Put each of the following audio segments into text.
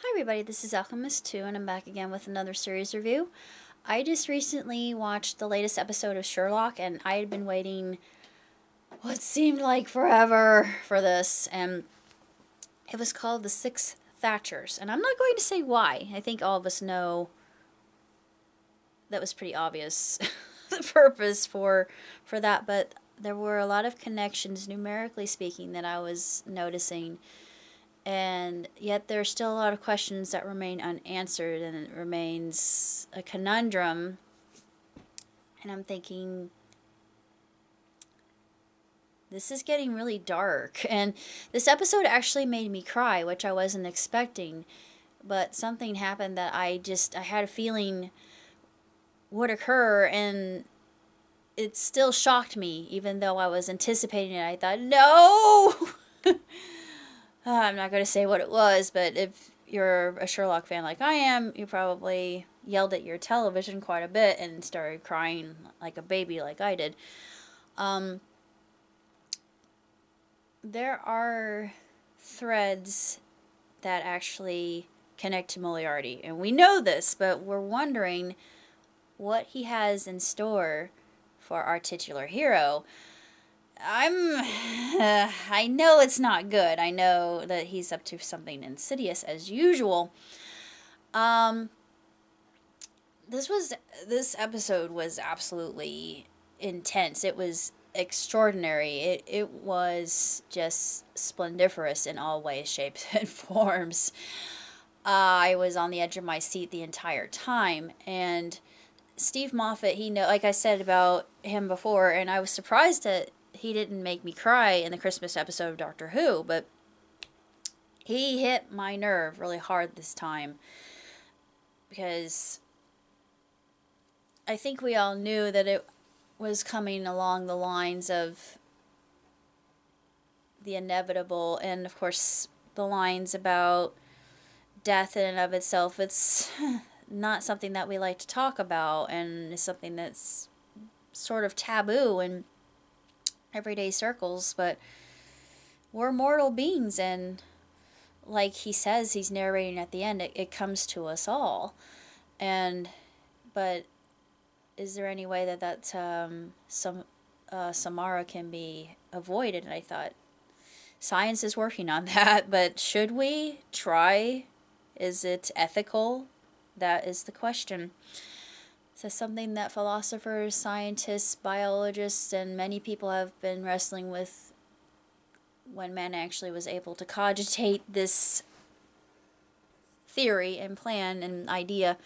Hi everybody, this is Alchemist2 and I'm back again with another series review. I just recently watched the latest episode of Sherlock and I had been waiting what seemed like forever for this, and it was called The Six Thatchers. And I'm not going to say why. I think all of us know that was pretty obvious the purpose for that, but there were a lot of connections numerically speaking that I was noticing, and yet there are still a lot of questions that remain unanswered, and it remains a conundrum. And I'm thinking, this is getting really dark. And this episode actually made me cry, which I wasn't expecting. But something happened that I had a feeling would occur, and it still shocked me, even though I was anticipating it. I thought, no! I'm not going to say what it was, but if you're a Sherlock fan like I am, you probably yelled at your television quite a bit and started crying like a baby like I did. There are threads that actually connect to Moliarty, and we know this, but we're wondering what he has in store for our titular hero. I know it's not good. I know that he's up to something insidious as usual. Um, this episode was absolutely intense. It was extraordinary. It was just splendiferous in all ways, shapes, and forms. I was on the edge of my seat the entire time, and Steve Moffat, like I said about him before, and I was surprised that he didn't make me cry in the Christmas episode of Doctor Who, but he hit my nerve really hard this time, because I think we all knew that it was coming along the lines of the inevitable, and of course the lines about death in and of itself. It's not something that we like to talk about, and it's something that's sort of taboo in everyday circles, but we're mortal beings, and like he says, he's narrating at the end, it comes to us all. But is there any way that Samara can be avoided? And I thought, science is working on that, but should we try? Is it ethical? That is the question. So something that philosophers, scientists, biologists, and many people have been wrestling with when man actually was able to cogitate this theory and plan and idea,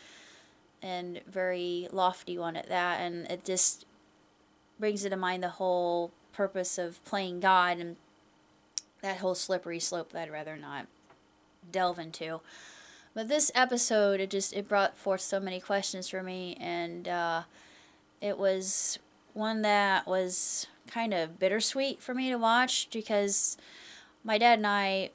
and very lofty one at that. And it just brings to mind the whole purpose of playing God and that whole slippery slope that I'd rather not delve into. But this episode, it brought forth so many questions for me, and it was one that was kind of bittersweet for me to watch, because my dad and I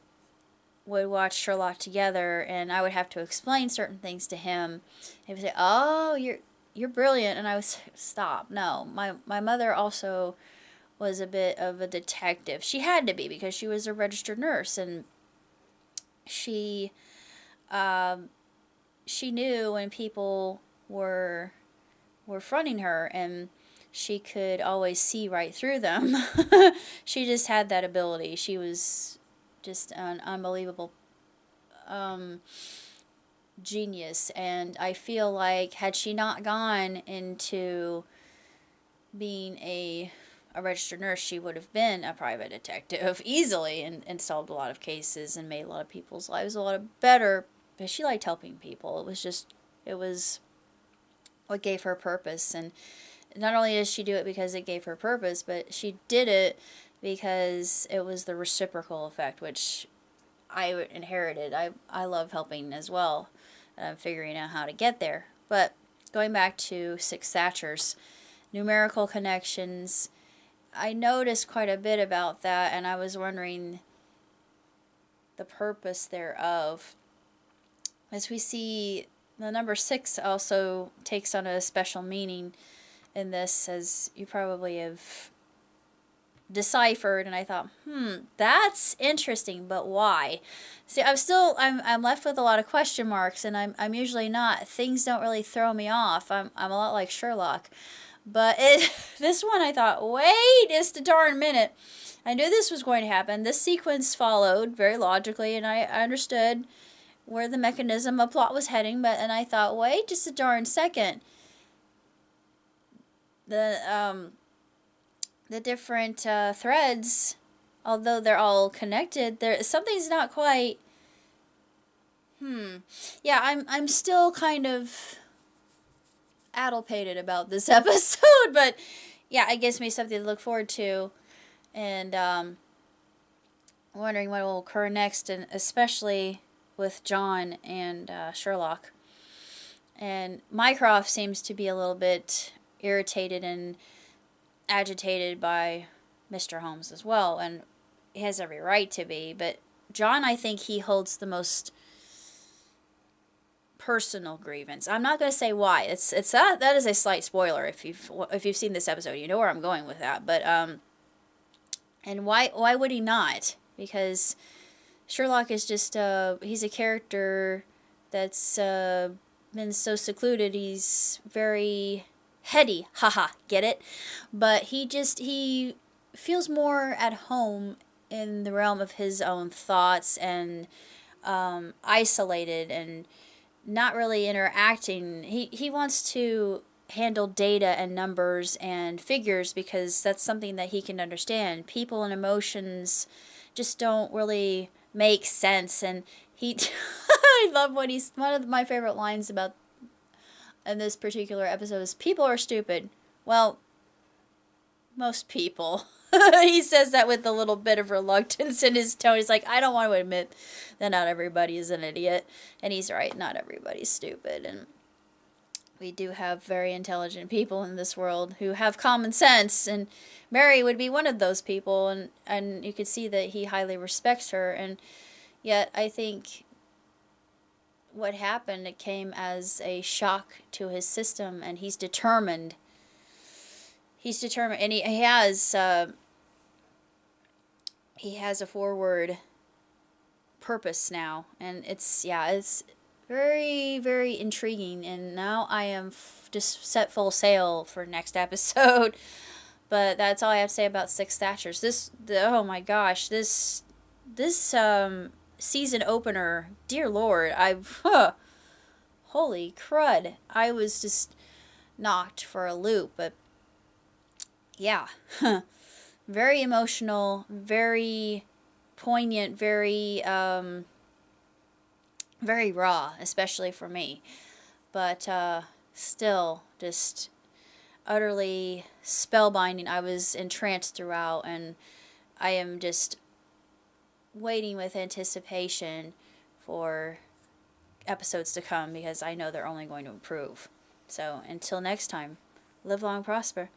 would watch Sherlock together, and I would have to explain certain things to him. He would say, "Oh, you're brilliant," and I would say, "Stop, no." My mother also was a bit of a detective. She had to be, because she was a registered nurse, and she she knew when people were fronting her, and she could always see right through them. She just had that ability. She was just an unbelievable genius, and I feel like had she not gone into being a registered nurse, she would have been a private detective easily, and solved a lot of cases and made a lot of people's lives a lot better, because she liked helping people. It was what gave her purpose. And not only did she do it because it gave her purpose, but she did it because it was the reciprocal effect, which I inherited. I love helping as well, and I'm figuring out how to get there. But going back to Six Thatchers, numerical connections, I noticed quite a bit about that, and I was wondering the purpose thereof. As we see, the number 6 also takes on a special meaning in this, as you probably have deciphered, and I thought, that's interesting, but why? See, I'm left with a lot of question marks, and I'm usually not. Things don't really throw me off. I'm a lot like Sherlock. But this one I thought, wait just a darn minute. I knew this was going to happen. This sequence followed very logically, and I understood where the mechanism of plot was heading, and I thought, wait just a darn second. The different threads, although they're all connected, something's not quite. Yeah, I'm still kind of addlepated about this episode, but yeah, it gives me something to look forward to, and wondering what will occur next, and especially with John and Sherlock. And Mycroft seems to be a little bit irritated and agitated by Mr. Holmes as well, and he has every right to be, but John, I think he holds the most personal grievance. I'm not going to say why. It's that is a slight spoiler if you've seen this episode. You know where I'm going with that. But and why would he not? Because Sherlock is just he's a character that's been so secluded. He's very heady. Haha, get it? But he feels more at home in the realm of his own thoughts, and isolated and not really interacting. He wants to handle data and numbers and figures because that's something that he can understand. People and emotions just don't really make sense. And I love what one of my favorite lines about in this particular episode is, people are stupid. Well, most people. He says that with a little bit of reluctance in his tone. He's like, I don't want to admit that not everybody is an idiot. And he's right, not everybody's stupid. And we do have very intelligent people in this world who have common sense. And Mary would be one of those people. And you could see that he highly respects her. And yet I think what happened, it came as a shock to his system. And he's determined. He's determined, and he has a forward purpose now, and it's very, very intriguing. And now I am just set full sail for next episode. But that's all I have to say about Six Thatchers. Oh my gosh, this season opener, dear Lord, holy crud, I was just knocked for a loop. But yeah, very emotional, very poignant, very very raw, especially for me. But still, just utterly spellbinding. I was entranced throughout, and I am just waiting with anticipation for episodes to come, because I know they're only going to improve. So until next time, live long, prosper.